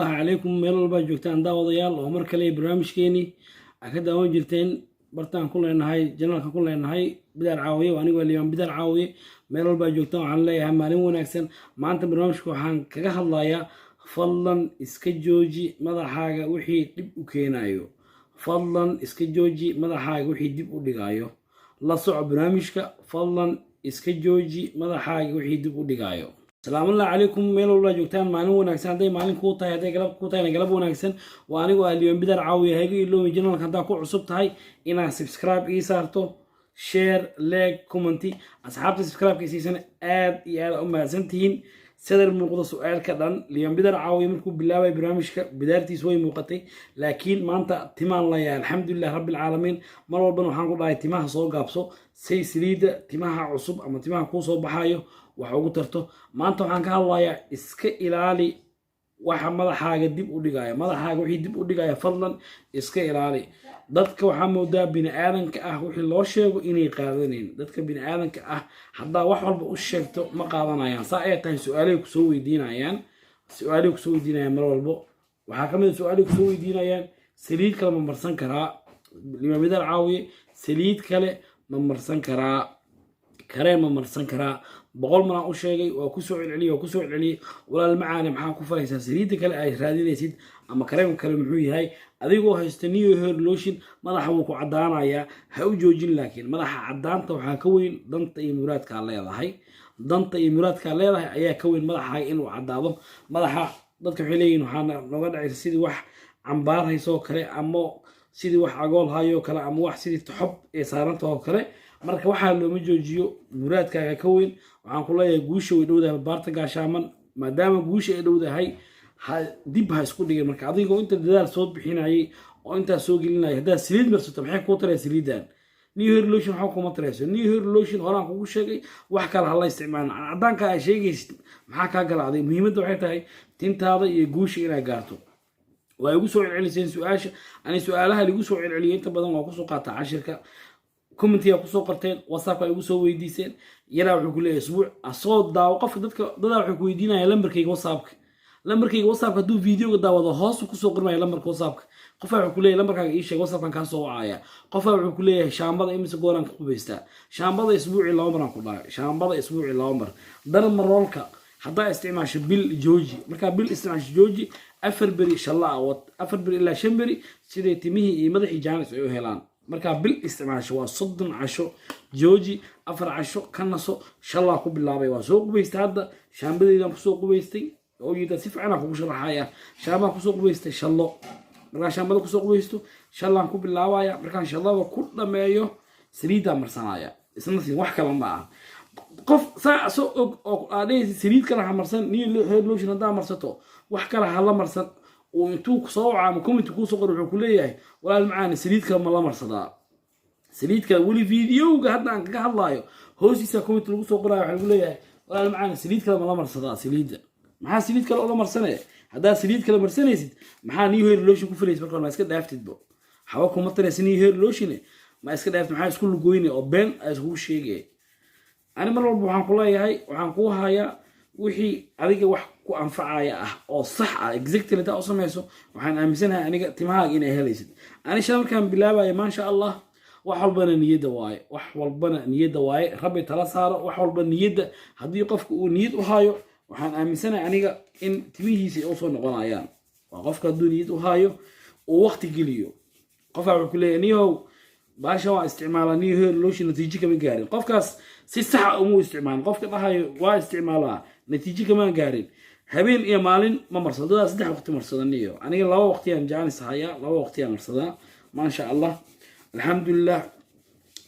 الله عليكم ميل walba joogtaan daawadayaal oo mar kale barnaamijkeeni ka daawan jirteen bartaan ku leenahay janaalka ku leenahay bidaar caawiye aniga Liam bidaar caawiye meel walba joogtaan waxaan leeyahay maalin wanaagsan maanta barnaamijku waxaan kaga hadlayaa fadlan iska jooji madaxaaga wixii dib u keenayo fadlan iska jooji madaxaaga wixii dib u dhigayo la soco barnaamijka fadlan iska jooji madaxaaga wixii dib u dhigayo السلام الله عليكم ميل والله جوتان مالين وناكسن هدي مالين كوتاي هدي قلب كوتاي قلب وناكسن وانيغو اليوم بدر عاويه هيغي لو جنال كدا كو عصب تahay ina subscribe ii saarto share like commenti asxaabta subscribe kiisan aad iyo aad u mahadsantihiin sidoo muuqdo su'aalka dhan Liam بدر عاويه markuu bilaabay barnaamijka bidaartiis way muuqatay laakiin maanta timaan la yaa alxamdulillah rabbil alamin mar walba waxaan ku dhahay timaha soo gaabso say saliida timaha cusub ama timaha ku soo baxayo waxa ugu tarto maanta waxaan ka hadlayaa iska ilaali waxa madaxaaga dib u dhigaya madaxaaga wixii dib u dhigaya fadlan iska ilaali dadka waxa moodaa bini'aadanka ah wixii loo sheego inay qaadaneen dadka bini'aadanka ah hadaa wax walba u sheegto ma qaadanayaan saa ay tahay su'aalaha ku soo weydiinayaan mar walba waxa kamid su'aalaha ku soo weydiinayaan saliid kale ma marsan karaa Liam بدر caawiye saliid kale ma marsan karaa كريم مرسن كرا بقول منا وشيء وكسوع العلي ولا المعاني محاك كفريسة سريدة كلا أي رادي يسيد أما كريم محوي هاي أذيقو هيستنيو هير لوشين ما راح وقو عدانا يا هوجوجين لكن ما راح عدان توحى كوين ضنط إمورات كالليلة هاي ضنط إمورات كالليلة أي كوين ما راح هاي إنه عداهم ما راح ضدك حلين وحنا نوضع سيدي وح عمبار هاي سو كري أمو سيدي وح عقول هايو كلا أمو وح سيدي تحب إصارته كري marka waxa loo ma joojiyo muraadkaaga ka weyn waxaan ku leeyahay guusha way dhowdahay baarta gaashaaman maadaama guusha ay dhowdahay dib ha isku dhigay marka adiga inta dadaal soo bixinayay oo inta soo gelinayay hadaa saliid marsato maxay ku taray saliidan new hair lotion waxa kuma tarayso new hair lotion horaan kugu sheegay wax kale ha la isticmaalin cadaanka ay sheegaysid maxaa ka galaaday muhiimadda waxay tahay tintaada iyo guusha inay gaarto way ugu soo celceliseen su'aasha ani su'aalaha lagu soo celceliyay inta badan waa ku soo qaata cashirka كومنتي أقصو قرتين وصافة يقصو ويديسين يلا وحكوا لي أسبوع أصوات داو قف ضد وحكوا يدينا يا لمبركي وصافك دو فيديو قد داو هاس وقصو قرما يا لمبرك وصافك قف وحكوا لي لمبرك إيش وصافك كان سو عايا قف وحكوا لي شامبض إمس قوران قبيستا شامبض أسبوعي العمر كلها شامبض أسبوعي العمر در مرولك حتى استعمال بيل جوجي مركا بيل استعمال جوجي أفربري شلا أو أفربري إلا شمبري سيدي تميه مدحي جانس أيوه هلان marka bil isticmaasho waa 30 casho jooji 4 casho kanaso inshallah ku bilaabay waa soo qubaystay hadda shaambadeydan ku soo qubaystay oo yida si fiican ku sharaxaya shaamba ku soo qubaystay inshallah marka shaambada ku soo qubaysto inshallah ku bilaabaya marka inshallah ku dhameeyo saliida marsanaya isna si wax kale ma qof saa soo oo aadey saliid kala marsan ni hair lotion hada marsato wax kale hala marsan وانتو كصوعة مكومنت كوسو قرر كلية ولا المعاني سليد كلام الله مرصدا سليد كلام ولي فيديو قعدنا عنك الله هوسي سكومنت كوسو قرر كلية ولا المعاني سليد كلام الله مرصدا سليد مع سليد كلام الله مرسنة هذا سليد كلام مرسنة يزيد مع نيو هير لوشن كفريس بقول ما يسكت دافتد بو حواكم مطر سنيو هير لوشنه ما يسكت دافت معاه كله جويني أو بين أزهو شيء أنا مرة بروح كلية هاي وعنقوها يا وحي adiga wax ku anfacaya ah oo sax ah exactly taa oo sameeyso waxaan aaminsanahay aniga timahaaga inay helaysid ani shan markaan bilaabay ma sha Allah wax walbana niyada waaye rabbi tala saaro wax walba niyada hadii qofku uu niyad u haayo waxaan aaminsanahay aniga in timihiisa oo soo noqonayaan waa qofka haduu niyad u haayo oo waqti geliyo qofka wuxuu leeyahay niyow baasha waa isticmaala new hair lotion natiijo kama gaarin qofkaas si sax ah uu isticmaal qofka dhahayo waa isticmaalaa natiijo kama gaarin habeen iyo maalin ma marsado saddex waqti marsadaniyo aniga laba waqti aan jaanis haya laba waqti aan marsada ma sha Allah alxamdulillah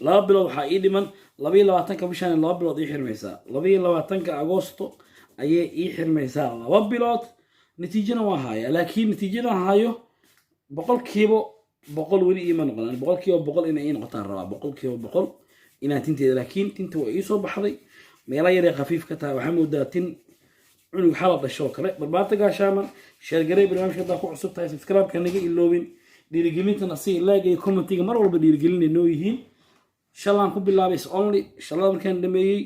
laba bilood waxa ii dhiman 22 bishan laba bilood ii xirmaysa 22 Agoosto ayay ii xirmaysa laba bilood natiijana waa haya laakiin natiijada hayo boqolkiiba boqol wali iiman noqdaan boqolkiiba boqol inay ii noqotaan rabaa boqolkiiba boqol inaa tinteeda laakiin tinta waa ii soo baxday meela yar ee khafiif ka tahay waxa moodaa tin cunug xalad dhasho kale barbaarta gaashaaman share garay barnaamijka ku cusub tahay subscribe ka naga iloobin dhiirigelintana si like iyo commentiga mar walba dhiirigelin inoo yihiin inshallah ku bilaabay only inshallah markaan dhameeyay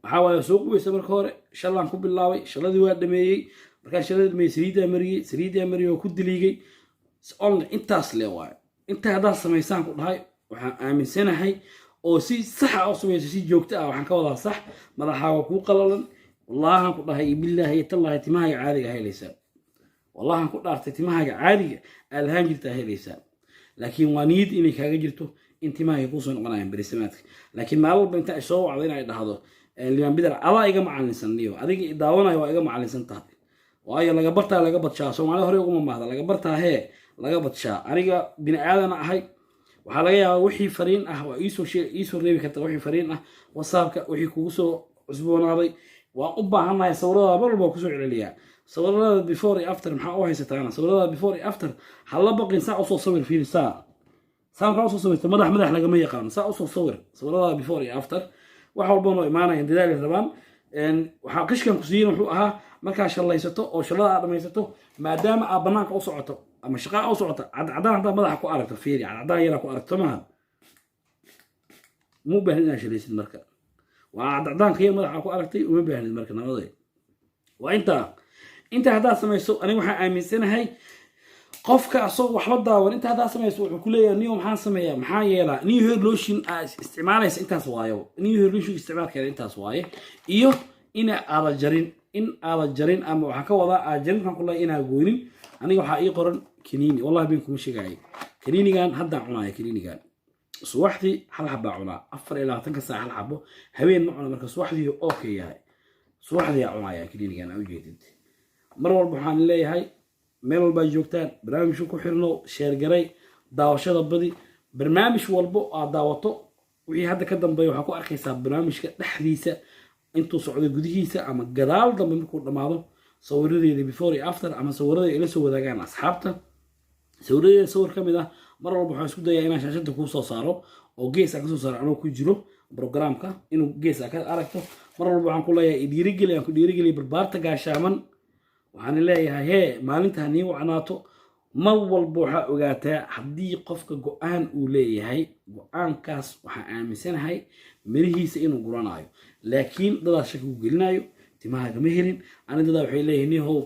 waxa waayo soo qubaysa marka hore inshallah ku bilaabay inshalladii waa dhameeyay markaa shirada may saliidda mariyay oo ku diliigay only intaas le waayo inta haddaad samaysaan ku dhahay waxaan aaminsanahay oo si sax ah u samayso si joogto ah waxaan ka wadaa sax madaxaaga kuu qalalan wallahan ku dhahay billaahi tallaahi timahaaga caadiga helaysaa wallahan ku dhaartay timahaaga caadiga aad lahaan jirtaa helaysaa laakiin waa niyad inay kaaga jirto in timahaaga kuusoo noqonayaan berisamaadka laakiin maalin walba intaa soo wacdo inay dhahdo liibaan bidar adaa iga macalinsan niyo adiga daawanayo waa iga macalinsan tahay waayo laga bartaa laga badshaa Soomaali hore uguma maahda laga bartaa laga badshaa aniga bini aadan ahay waxaa laga yaabaa wixii fariin ah waa iisoo reebi karta wixii fariin ah whatsappka wixii kugu soo cusboonaaday waan u baahanahay sawirada mar walba kusoo celceliyaa sawirada before and after maxaa u haysataana sawirada before and after hala baqin saa usoo sawir fiirisaa saamka usoo sawirta madax lagama yaqaano saa usoo sawirada before and after wax walba noo imaanaya dadaal rabaan waxaa qishkan ku siiyeen wuxuu ahaa markaa shalaysato oo shalada aad dhamaysato maadaama aad banaanka u socoto ama shaqaa u socoto cadaan haddaa madaxa ku aragto fiiri cadaan yara ku aragto maaha muu baahnid inaad shalaysid marka waa cadaan kaya madaxa ku aragtay uma baahnid marka nabaday waa inta haddaad samayso aniga waxaan aaminsanahay qofka asoo waxba daawan inta haddaad samayso wuxuu ku leeyahay niyo maxaan sameeyaa maxaa yeelaa new hair lotion isticmaalaysa intaas waayo new hair lotion isticmaalkeeda intaas waaye iyo in aada jarin ama waxaan ka wadaa aad jarin waxaan ku leeyahay inaa goonin aniga waxaa ii qoran kaniini wallahi been kuma sheegayay kaniinigan haddaan cunaaya kaniinigan subaxdii hal xabbaa cunaa 24 saac hal xabbo habeen ma cuna marka subaxdii okay yahay subaxdii aa cunaaya kaniinigan aa ujeedid mar walba waxaan leeyahay meel walba joogtaan barnaamijku ku xirno sheer garay daawashada badi barnaamij walbo aad daawato wixii hadda ka dambeeyo waxa ku arkaysaa barnaamijka dhexdiisa intuu socdo gudihiisa ama gadaal dambe markuu dhamaado sawiradeeda before and after ama sawirada ila soo wadaagaan asxaabta sawiradeeda sawir kamid ah mar walba waxaan isku dayaa inaan shaashada ku soo saaro oo gees aan ka soo saaro anoo ku jiro programka inuu gees ka aragto mar walba waxaan ku leeyahay dhiirigeliyan ku dhiirigeliya barbaarta gaashaaman waxaan leeyahay maalinta nii wacnaato mar walba waxaa ogaataa haddii qofka go'aan uu leeyahay go'aankaas waxaan aaminsanahay mirihiisa inuu guranayo laakiin dadaa shaki u gelinayo timahaaga ma helin ani dadaa waxay leeyihiin nihow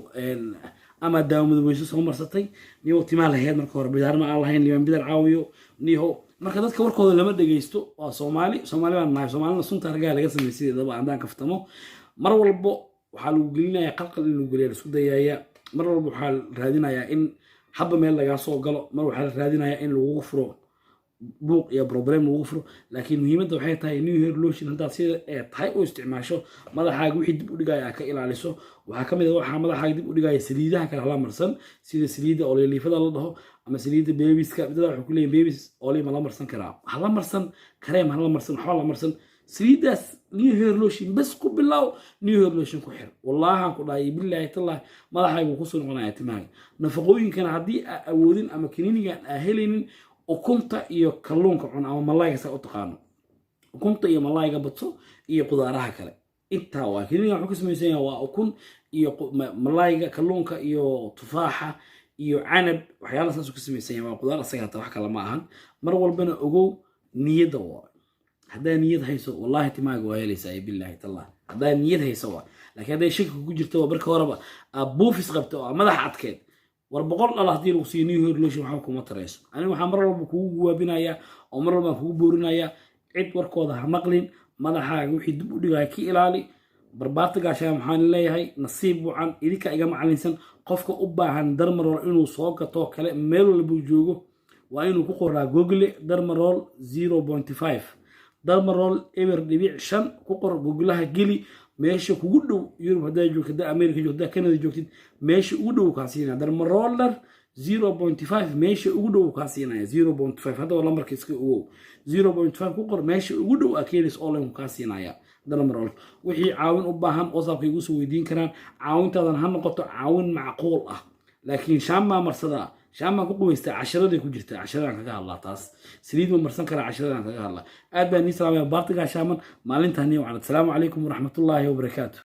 ama daawamada weyso soo marsatay nihow timaha lahayd marka hore bidaarma aan lahayn liibaan bidar caawiyo nihow marka dadka warkooda lama dhegaysto waa Soomaali baan nahay Soomaalina sunta argaa laga sameeyay sideedaba aan kaftamo mar walba waxaa lagu gelinayaa qalqal in lagu geliyo isku dayaaya mar walba waxaa raadinayaa in habba meel laga soo galo mar waxaa raadinayaa in lagu furo buuq iyo problem lagu furo laakiin muhiimadda waxay tahay new hair lotion haddaad sida tahay u isticmaasho madaxaaga wixii dib u dhigaya ka ilaaliso waxaa kamid ah waxaa madaxaaga dib u dhigaya saliidaha kale hala marsan sida saliidda oo liifada la dhaho ama saliidda babyska dadka waxay ku leeyihiin babies oo la marsan karaa hala marsan kareem hala marsan waxba la marsan saliidaas new hair lotion bas ku bilow new hair lotion ku xir wallahi ku dhaay billahi tallaah madaxaygu ku soo noqonaya timaaga nafaqooyinkana haddii awoodin ama kiniinigan helaynin ukunta iyo kalluunka cun ama malayga saa u taqaano ukunta iyo malayga badso iyo qudaaraha kale intaa waa kiniinigan wuxuu ka samaysan yahay waa ukun iyo malayga kalluunka iyo tufaaxa iyo canab waxyaalaha saas u ka samaysan yahay waa qudaar asaga hata wax kale ma ahan mar walbana ogow niyadda waa haddaa niyad hayso wallahi timaaga waa helaysaa billahi tallah haddaa niyad hayso waa laakiin hadday shaki ku jirto waa marka horeba buufis qabto oo madax adkeed war boqol dhal haddii lagu siiyo new hair lotion waxba kuma tarayso aniga waxaan mar walba kugu guwaabinayaa oo mar walba kugu boorinayaa cid warkooda ha maqlin madaxaaga wixii dib u dhigaya ka ilaali barbaarta gaashaan waxaan leeyahay nasiib wacan idinka iga macalinsan qofka u baahan darmarool inuu soo gato kale meel walba joogo waa inuu ku qoraa google darmarool 0.5 darmarool eber dhibic 5 ku qor googlaha geli meesha kugu dhow Yurub hadaa joogtid America joogtid Canada joogtid meesha ugu dhow ka siinaa darmaroller 0.5 meesha ugu dhow ka siinaa 0.5 hada wala markii iska ugu 0.5 ku qor meesha ugu dhow akeelis online ka siinaya darmarool wixii caawin u baahan WhatsApp igu soo weydiin karaan caawintaadan ha noqoto caawin macquul ah laakiin shaama marsada shaama ku quweysta casharada ku jirta casharada kaga hadlaa taas saliid ma marsan kara casharada kaga hadlaa aad baan ni salaamay baartiga shaaman maalintan iyo assalaamu calaykum waraxmatullaahi wabarakaatuh